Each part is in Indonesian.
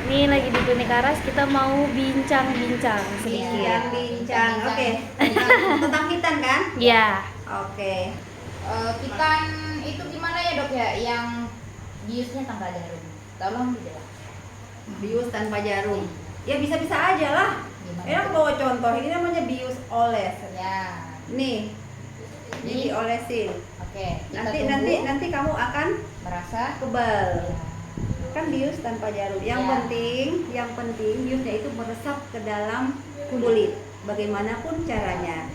Ini lagi di Klinik Aras, kita mau bincang-bincang sedikit. Yang bincang, oke. Tentang hitan kan? Ya, Oke. Kitan itu gimana ya dok ya, yang biusnya tanpa jarum? Tolong dijelaskan. Bius tanpa jarum. Ya bisa-bisa aja lah. Gimana? Ini aku bawa contoh, ini namanya bius oles. Ya. Nih, ini diolesin. Oke. kita Nanti tunggu kamu akan merasa. kebal. Ya. Kan bius tanpa jarum. Yang penting biusnya itu meresap ke dalam kulit. Bagaimanapun caranya.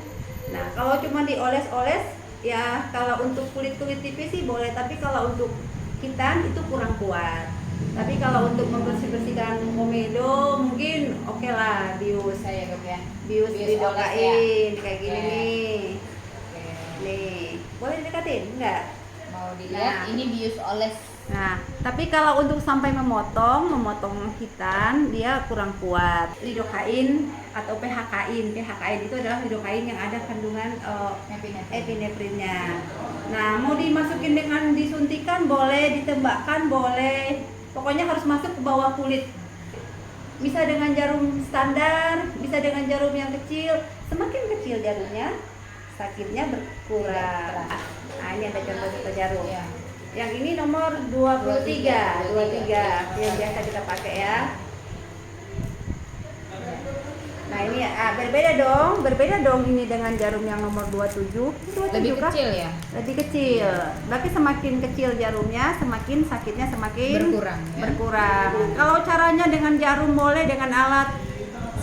Nah, kalau cuma dioles-oles, ya kalau untuk kulit-kulit tipis sih boleh, tapi kalau untuk hitan itu kurang kuat. Tapi kalau untuk membersih-bersihkan komedo mungkin oke lah bius. Saya dok ya. Bius Bius didokain oles kayak gini Oke. nih. Oke. Nih, boleh didekatin? Enggak? Mau dilihat, Nah. ini bius oles. Nah, tapi kalau untuk sampai memotong hitan dia kurang kuat. Lidokain atau PHKin. PHKin itu adalah lidokain yang ada kandungan epinefrinnya. Nah, mau dimasukin dengan disuntikan boleh, ditembakkan boleh. Pokoknya harus masuk ke bawah kulit. Bisa dengan jarum standar, bisa dengan jarum yang kecil. Semakin kecil jarumnya, sakitnya berkurang. Nah, ini ada contoh jarum. Ya. Yang ini nomor 23 yang biasa kita pakai ya. Nah, ini berbeda dong ini dengan jarum yang nomor 27. Lebih kecil ya? Lebih kecil. Tapi semakin kecil jarumnya, semakin sakitnya semakin Berkurang, ya? Kalau caranya dengan jarum boleh, dengan alat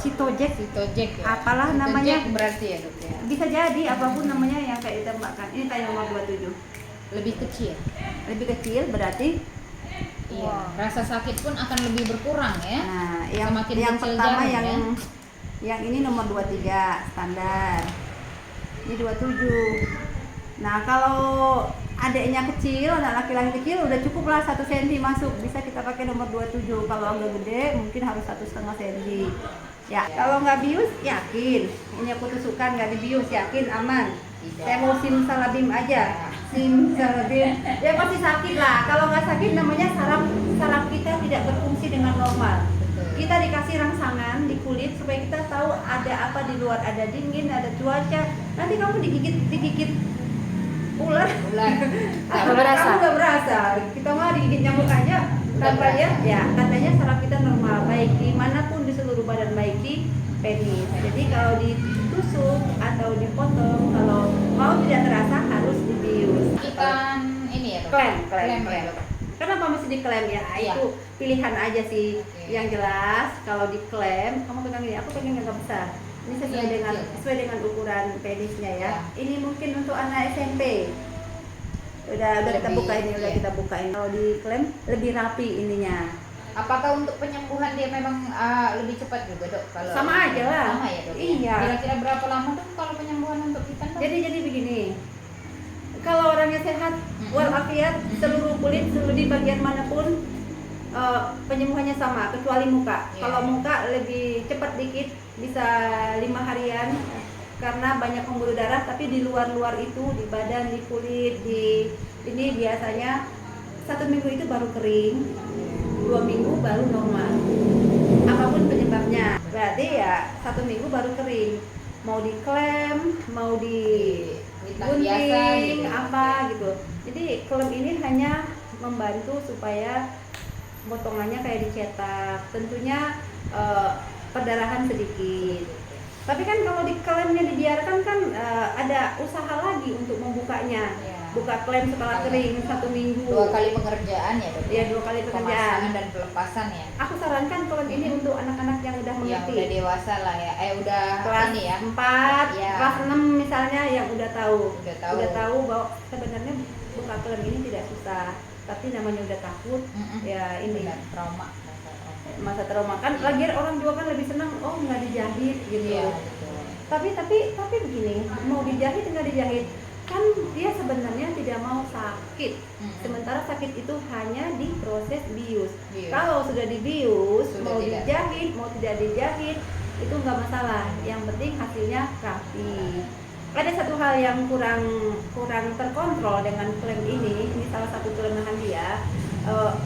Sitojek, Sitojek ya? apalah Sitojek namanya. berarti ya dok ya? Bisa jadi apapun namanya yang kayak ditembakkan. Ini kayak nomor 27. Lebih kecil. Lebih kecil berarti Iya. Rasa sakit pun akan lebih berkurang ya. Nah, Semakin yang kecil pertama jarum, yang ini nomor 23 standar. Ini 27. Nah, kalau adiknya kecil, anak laki-laki kecil udah cukup lah 1 cm masuk. Bisa kita pakai nomor 27. Kalau agak gede mungkin harus 1,5 cm. Ya, kalau nggak bius yakin. Ini aku tusukkan nggak dibius, yakin aman. Tidak. Saya mau simsalabim aja. Simsalabim. Ya pasti sakit lah. Kalau nggak sakit namanya saraf kita tidak berfungsi dengan normal. Kita dikasih rangsangan di kulit supaya kita tahu ada apa di luar, ada dingin, ada cuaca. Nanti kamu digigit ular. Nggak berasa. Kamu nggak berasa. Kita mah digigit nyamuk aja. Katanya saraf kita normal, baik dimanapun di seluruh badan, baik di penis. Jadi kalau ditusuk atau dipotong, kalau mau tidak terasa harus dibius. Ikan ini ya dok? Klem. Ya, dok? Kenapa mesti diklaim ya? Iya. Itu pilihan aja sih. Oke. Yang jelas kalau diklaim, kamu pegang ini, aku pegang yang agak besar. Ini sesuai dengan ukuran penisnya ya. Ya. Ini mungkin untuk anak SMP. Udah kita bukain, kita bukain. Kalau diklaim lebih rapi ininya. Apakah untuk penyembuhan dia memang lebih cepat juga dok? Kalau Sama aja lah. Sama ya dok? Iya. Kira-kira berapa lama dok kalau penyembuhan untuk kita dok? Jadi begini. Kalau orangnya sehat, walafiat, seluruh kulit, di bagian manapun penyembuhannya sama, kecuali muka. Iya. Kalau muka lebih cepat dikit, bisa 5 harian karena banyak pembuluh darah. Tapi di luar-luar itu, di badan, di kulit, ini biasanya 1 minggu itu baru kering, 2 minggu baru normal. Apapun penyebabnya, berarti ya 1 minggu baru kering. Mau diklaim, mau Hitam biasa gunting, gitu. apa gitu. Jadi klem ini hanya membantu supaya potongannya kayak dicetak. Tentunya perdarahan sedikit. Tapi kan kalau di klemnya dibiarkan kan ada usaha lagi untuk membukanya. Ya. Buka klem setelah kering 1 minggu. 2 kali pengerjaan ya dok? Ya, 2 kali pekerjaan. Pemasangan dan pelepasan ya? Aku sarankan klem ini untuk anak-anak yang udah Yang mengerti. udah dewasa lah ya, udah Kelas ini ya? 4, Ya. kelas 6 misalnya yang udah tahu. Udah tahu. Bahwa sebenarnya buka klem ini tidak susah. Tapi namanya udah takut, ya ini Benar, trauma. masa trauma kan. Lagian orang juga kan lebih senang nggak dijahit gitu. Iya, betul. Tapi begini, mau dijahit nggak dijahit kan dia sebenarnya tidak mau sakit. Sementara sakit itu hanya di proses bius. Kalau sudah dibius, Sudah mau tidak. dijahit mau tidak dijahit itu nggak masalah. Yang penting hasilnya rapi. Ada satu hal yang kurang terkontrol dengan klaim ini salah satu kelemahan dia.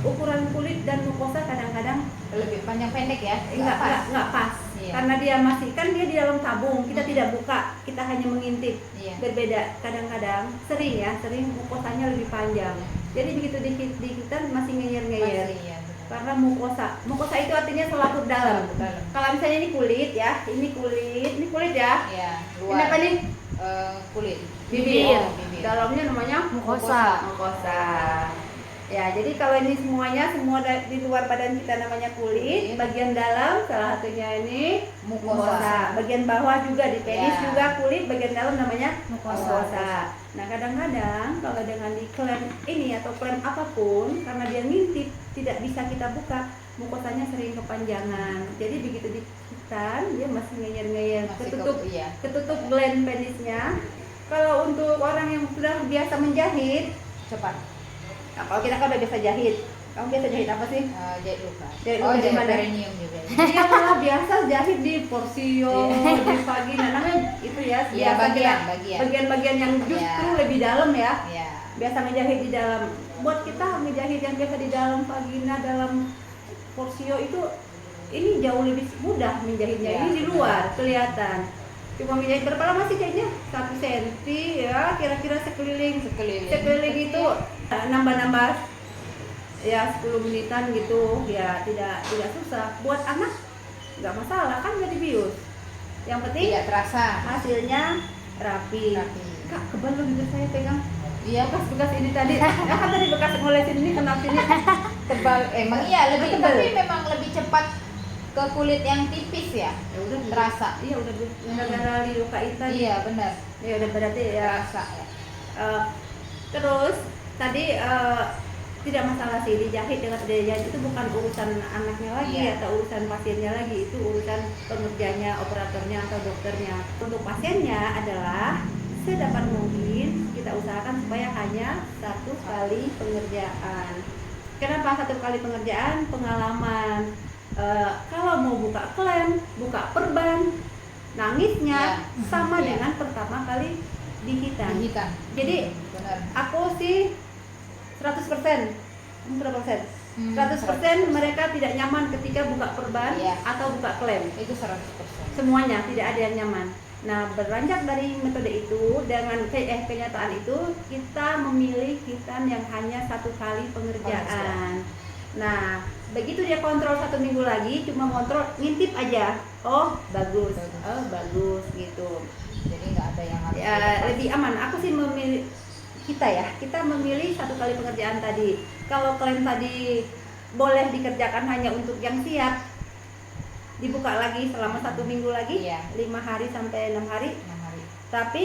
Ukuran kulit dan mukosa kadang-kadang lebih panjang pendek ya? Enggak pas. Iya. Karena dia masih kan dia di dalam tabung, kita tidak buka, kita hanya mengintip. Iya. Berbeda kadang-kadang sering mukosanya lebih panjang. Jadi begitu dikitan masih ngeyer-ngeyer. Masih, iya, benar. Karena mukosa itu artinya selaput dalam. Selaput dalam. Kalau misalnya ini kulit ya, ini kulit ya. Iya, Ini luar. apa nih? Kulit. Bibir. Oh, bibir. Dalamnya namanya Mukosa. mukosa. Ya, jadi kalau ini semua di luar badan kita namanya kulit, bagian dalam salah satunya ini mukosa. Bagian bawah juga di penis Ya. juga kulit, bagian dalam namanya Mukosa. mukosa. Nah, kadang-kadang kalau dengan di klem ini atau klem apapun karena dia ngintip tidak bisa kita buka, mukosanya sering kepanjangan. Jadi begitu dikitan dia masih ngeyer-ngeyer, Iya. ketutup gland penisnya. Kalau untuk orang yang sudah biasa menjahit, Cepat. nah, kalau kita kan udah biasa jahit, kamu biasa jahit apa sih? Jahit luka. Jahit Oh, luka di jahit mana? perineum juga. Dia malah biasa jahit di porsio, di vagina, namanya itu ya. Iya, Biasa bagian. bagian-bagian yang justru Iya. lebih dalam ya. Iya. Biasa ngejahit di dalam. Buat kita ngejahit yang biasa di dalam vagina, dalam porsio itu ini jauh lebih mudah menjahitnya. Iya. Ini di luar kelihatan. Cuma menjahit berapa lama sih jahitnya? 1 cm ya, kira-kira sekeliling itu nambah-nambah ya 10 menitan gitu ya, tidak susah. Buat anak nggak masalah kan, nggak dibius. Yang penting Tidak terasa. hasilnya rapi. Kak, kebal loh gitu saya pegang. Iya. Bekas ini tadi. Ya kan tadi bekas ngolesin ini kena sini. Tebal. Emang iya lebih, Tebal. tapi memang lebih cepat ke kulit yang tipis ya. Ya udah Terasa. Iya udah gara-gara dilukain tadi. Iya, benar. Ya udah berarti ya. Terasa ya. Terus tadi tidak masalah sih dijahit dengan dijahit itu bukan urusan anaknya lagi Iya. atau urusan pasiennya lagi, itu urusan pengerjanya, operatornya atau dokternya. Untuk pasiennya adalah sedapat mungkin kita usahakan supaya hanya 1 kali pengerjaan. Kenapa 1 kali pengerjaan? Pengalaman. Kalau mau buka klem, buka perban, nangisnya Iya. sama Iya. dengan pertama kali dihitan. Dihitan. Jadi benar. aku sih 100%. Kamu berapa persen? 100% mereka tidak nyaman ketika buka perban Iya. atau buka klem. Itu 100%. Semuanya tidak ada yang nyaman. Nah, beranjak dari metode itu dengan kenyataan itu kita memilih hitan yang hanya 1 kali pengerjaan. Nah, begitu dia kontrol 1 minggu lagi, cuma kontrol ngintip aja. Oh, bagus. Oh, bagus gitu. Jadi nggak ada yang harus Ya, dilepas. lebih aman. Aku sih memilih kita memilih 1 kali pengerjaan tadi. Kalau klaim tadi boleh dikerjakan hanya untuk yang siap, dibuka lagi selama 1 minggu lagi, Iya. 5 hari sampai 6 hari. 6 hari. Tapi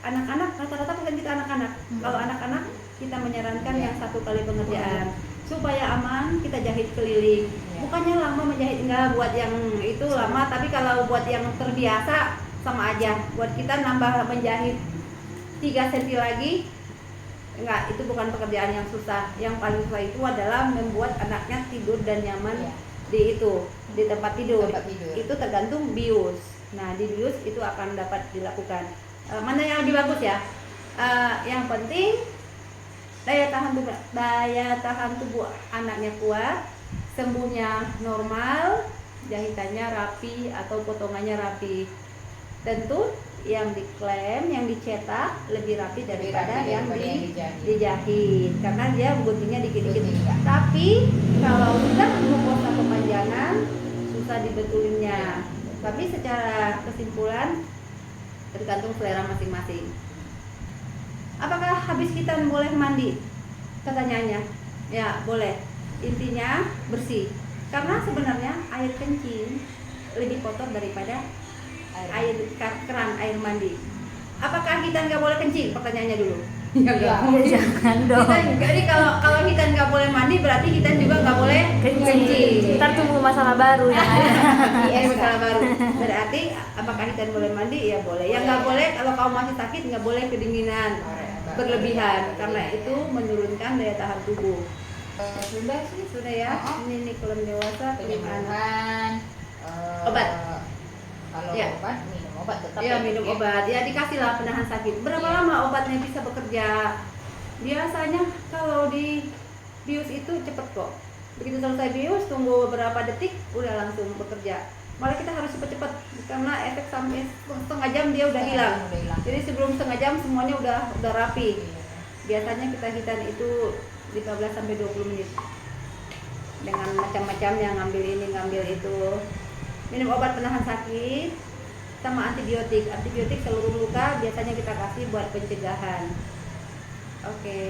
anak-anak rata-rata bukan kita anak-anak. Kalau anak-anak kita menyarankan Iya. yang 1 kali pengerjaan supaya aman. Kita jahit keliling. Iya. Bukannya lama menjahit, enggak, buat yang itu lama, tapi kalau buat yang terbiasa sama aja. Buat kita nambah menjahit 3 cm lagi, enggak, itu bukan pekerjaan yang susah. Yang paling susah itu adalah membuat anaknya tidur dan nyaman Iya. di tempat tidur. Tempat tidur. Itu tergantung bius. Nah, di bius itu akan dapat dilakukan. Mana yang lebih bagus ya? Yang penting daya tahan tubuh anaknya kuat, sembuhnya normal, jahitannya rapi atau potongannya rapi. Tentu yang diklaim, yang dicetak lebih rapi daripada yang dijahit karena dia guntingnya dikit-dikit. Gunting, ya. Tapi kalau sudah mukosa kepanjangan susah dibetulinnya. Tapi secara kesimpulan tergantung selera masing-masing. Apakah habis hitan boleh mandi? Pertanyaannya, ya boleh. Intinya bersih. Karena sebenarnya air kencing lebih kotor daripada air keran, air mandi. Apakah hitan nggak boleh kencing? Pertanyaannya dulu. Ya, Iya. Ya, jangan dong. Jadi kalau hitan nggak boleh mandi, berarti hitan juga nggak boleh Kencing. Ntar tunggu masalah baru yang ada. Iya, masalah baru. Berarti apakah hitan boleh mandi? Ya boleh. Yang nggak boleh kalau kamu masih sakit nggak boleh kedinginan berlebihan karena itu menurunkan daya tahan tubuh. Sudah sih. Sudah ya. Ini klem dewasa, klem anak. Penyembuhan. Obat. Kalau Ya. obat, minum obat tetap. Ya, minum ya. obat. Ya, dikasihlah penahan sakit. Berapa Iya. lama obatnya bisa bekerja? Biasanya kalau di bius itu cepet kok. Begitu selesai bius, tunggu beberapa detik, udah langsung bekerja. Malah kita harus cepat-cepat karena efek sampai setengah jam dia udah hilang. Jadi sebelum setengah jam semuanya udah rapi. Biasanya kita hitan itu 15 sampai 20 menit. Dengan macam-macam yang ngambil ini, ngambil itu. Minum obat penahan sakit sama antibiotik. Antibiotik seluruh luka biasanya kita kasih buat pencegahan. Oke.